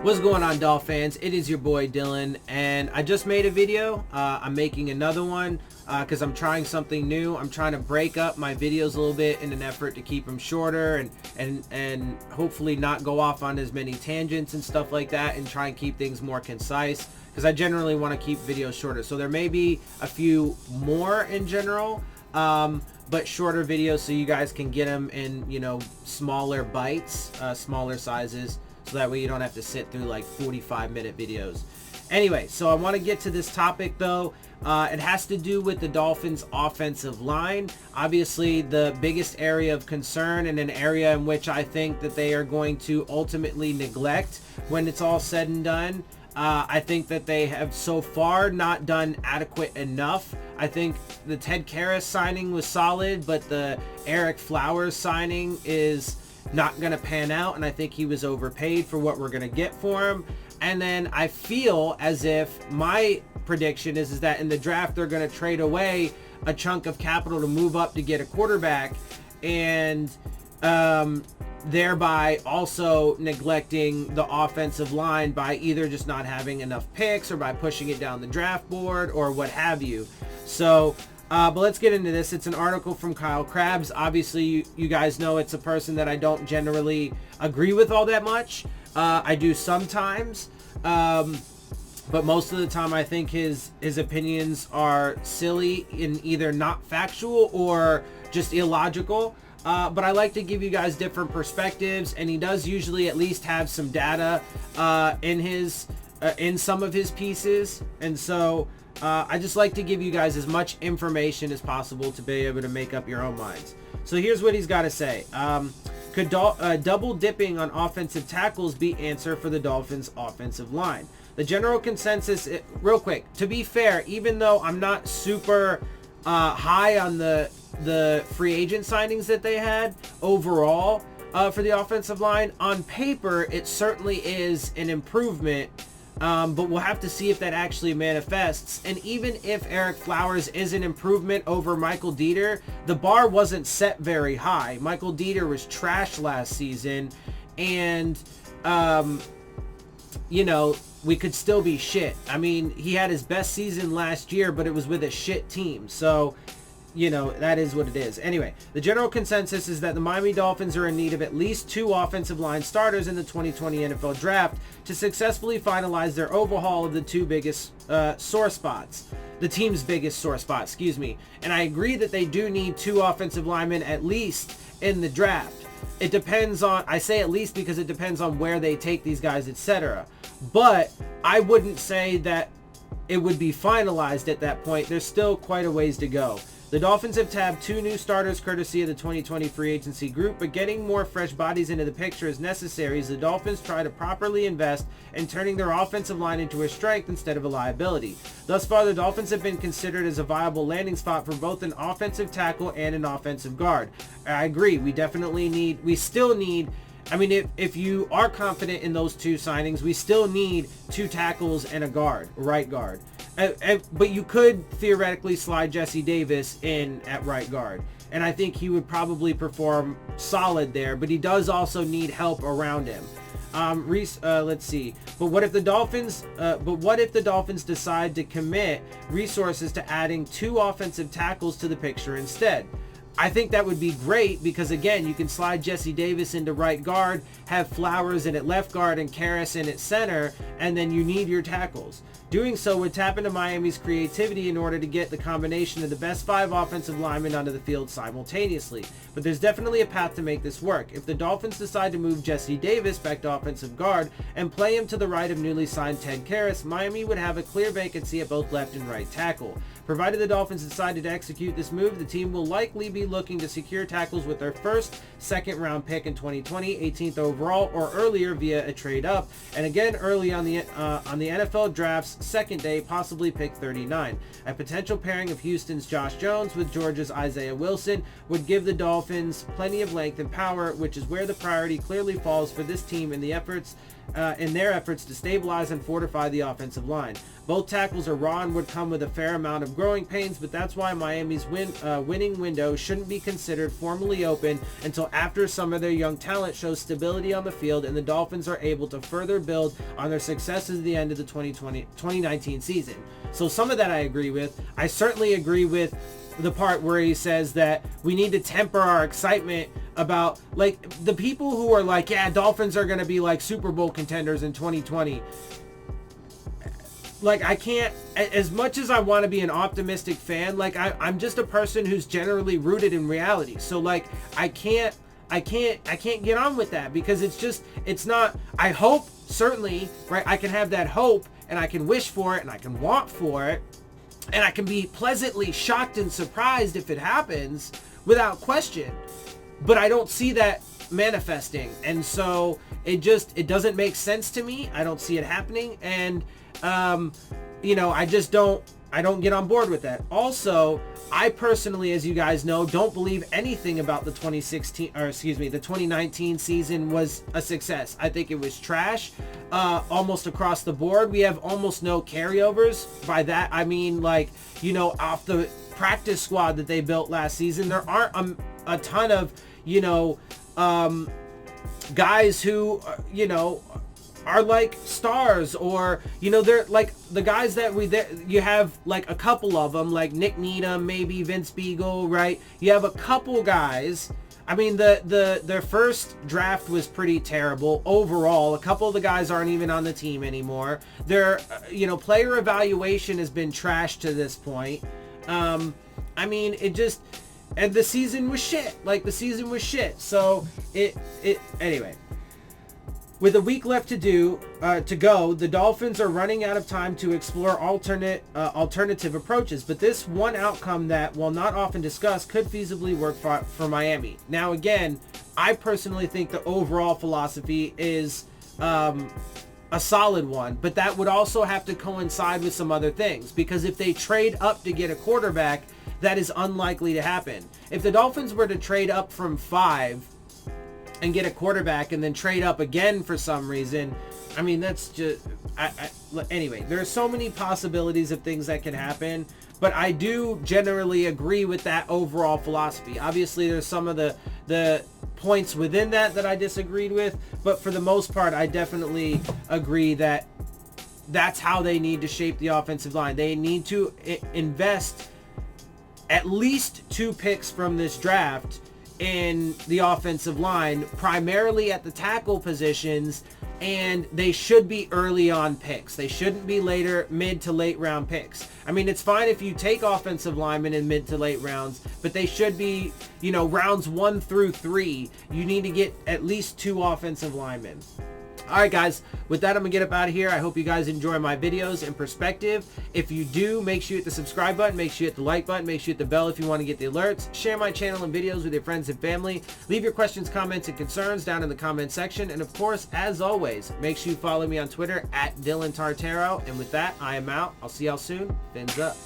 What's going on, Dolphins? It is your boy Dillon, and I just made a video. I'm making another one because I'm trying something new. I'm trying to break up my videos a little bit in an effort to keep them shorter and hopefully not go off on as many tangents and stuff like that, and try and keep things more concise because I generally want to keep videos shorter. So there may be a few more in general, but shorter videos so you guys can get them in, smaller bites, smaller sizes. So that way you don't have to sit through like 45-minute videos. Anyway, so I want to get to this topic though. It has to do with the Dolphins' offensive line. Obviously, the biggest area of concern and an area in which I think that they are going to ultimately neglect when it's all said and done. I think that they have so far not done adequate enough. I think the Ted Karras signing was solid, but the Ereck Flowers signing is not going to pan out, and I think he was overpaid for what we're going to get for him. And then I feel as if my prediction is that in the draft they're going to trade away a chunk of capital to move up to get a quarterback, and thereby also neglecting the offensive line by either just not having enough picks or by pushing it down the draft board or what have you. So but let's get into this. It's an article from Kyle Krabs. Obviously, you guys know it's a person that I don't generally agree with all that much. I do sometimes, but most of the time I think his opinions are silly and either not factual or just illogical. But I like to give you guys different perspectives, and he does usually at least have some data in some of his pieces, and so I just like to give you guys as much information as possible to be able to make up your own minds. So here's what he's got to say. Could double dipping on offensive tackles be answer for the Dolphins' offensive line? The general consensus, real quick, to be fair, even though I'm not super high on the free agent signings that they had overall for the offensive line, on paper, it certainly is an improvement. But we'll have to see if that actually manifests. And even if Ereck Flowers is an improvement over Michael Dieter, the bar wasn't set very high. Michael Dieter was trash last season, and we could still be shit. I mean, he had his best season last year, but it was with a shit team. So that is what it is. Anyway, the general consensus is that the Miami Dolphins are in need of at least 2 offensive line starters in the 2020 NFL Draft to successfully finalize their overhaul of the two biggest sore spots. The team's biggest sore spot, excuse me. And I agree that they do need 2 offensive linemen at least in the draft. It depends on, I say at least because it depends on where they take these guys, etc. But I wouldn't say that it would be finalized at that point. There's still quite a ways to go. The Dolphins have tabbed 2 new starters courtesy of the 2020 free agency group, but getting more fresh bodies into the picture is necessary as the Dolphins try to properly invest in turning their offensive line into a strength instead of a liability. Thus far, the Dolphins have been considered as a viable landing spot for both an offensive tackle and an offensive guard. I agree, we still need, if you are confident in those 2 signings, we still need 2 tackles and a guard, right guard. But you could theoretically slide Jesse Davis in at right guard, and I think he would probably perform solid there, but he does also need help around him. Let's see. But what if the Dolphins decide to commit resources to adding 2 offensive tackles to the picture instead? I think that would be great because, again, you can slide Jesse Davis into right guard, have Flowers in at left guard and Karras in at center, and then you need your tackles. Doing so would tap into Miami's creativity in order to get the combination of the best 5 offensive linemen onto the field simultaneously. But there's definitely a path to make this work. If the Dolphins decide to move Jesse Davis back to offensive guard and play him to the right of newly signed Ted Karras, Miami would have a clear vacancy at both left and right tackle. Provided the Dolphins decided to execute this move, the team will likely be looking to secure tackles with their first, second-round pick in 2020, 18th overall, or earlier via a trade-up, and again early on the NFL Draft's second day, possibly pick 39. A potential pairing of Houston's Josh Jones with Georgia's Isaiah Wilson would give the Dolphins plenty of length and power, which is where the priority clearly falls for this team in the efforts in their efforts to stabilize and fortify the offensive line. Both tackles are raw and would come with a fair amount of growing pains, but that's why Miami's winning window shouldn't be considered formally open until after some of their young talent shows stability on the field and the Dolphins are able to further build on their successes at the end of the 2019 season. So some of that I agree with. I certainly agree with the part where he says that we need to temper our excitement about, like, the people who are like, yeah, Dolphins are going to be like Super Bowl contenders in 2020. Like, I can't, as much as I want to be an optimistic fan, like, I'm just a person who's generally rooted in reality. So, like, I can't get on with that, because it's not, I hope, certainly, right, I can have that hope, and I can wish for it, and I can want for it, and I can be pleasantly shocked and surprised if it happens, without question. But I don't see that manifesting, and so it doesn't make sense to me. I don't see it happening, and I don't get on board with that. Also, I personally, as you guys know, don't believe anything about the 2019 season was a success. I think it was trash, almost across the board. We have almost no carryovers. By that, I mean, like, off the practice squad that they built last season, there aren't a ton of, guys who, are like stars, or they're like the guys that you have, like a couple of them, like Nick Needham, maybe Vince Beagle, right? You have a couple guys. I mean, their first draft was pretty terrible overall. A couple of the guys aren't even on the team anymore. Their player evaluation has been trashed to this point. I mean, and the season was shit. Like, the season was shit. So anyway. With a week left to go, the Dolphins are running out of time to explore alternative approaches. But this one outcome that, while not often discussed, could feasibly work for Miami. Now, again, I personally think the overall philosophy is a solid one, but that would also have to coincide with some other things, because if they trade up to get a quarterback, that is unlikely to happen. If the Dolphins were to trade up from 5 and get a quarterback and then trade up again for some reason, I mean, that's just, anyway, there are so many possibilities of things that can happen, but I do generally agree with that overall philosophy. Obviously, there's some of the points within that I disagreed with, but for the most part, I definitely agree that that's how they need to shape the offensive line. They need to invest at least 2 picks from this draft in the offensive line, primarily at the tackle positions, and they should be early on picks. They shouldn't be later, mid to late round picks. I mean, it's fine if you take offensive linemen in mid to late rounds, but they should be, rounds 1 through 3. You need to get at least 2 offensive linemen. All right, guys, with that, I'm gonna get up out of here. I hope you guys enjoy my videos and perspective. If you do, make sure you hit the subscribe button, make sure you hit the like button, make sure you hit the bell if you want to get the alerts. Share my channel and videos with your friends and family. Leave your questions, comments, and concerns down in the comment section. And of course, as always, make sure you follow me on Twitter at Dillon Tartaro. And with that, I am out. I'll see y'all soon. Fins up.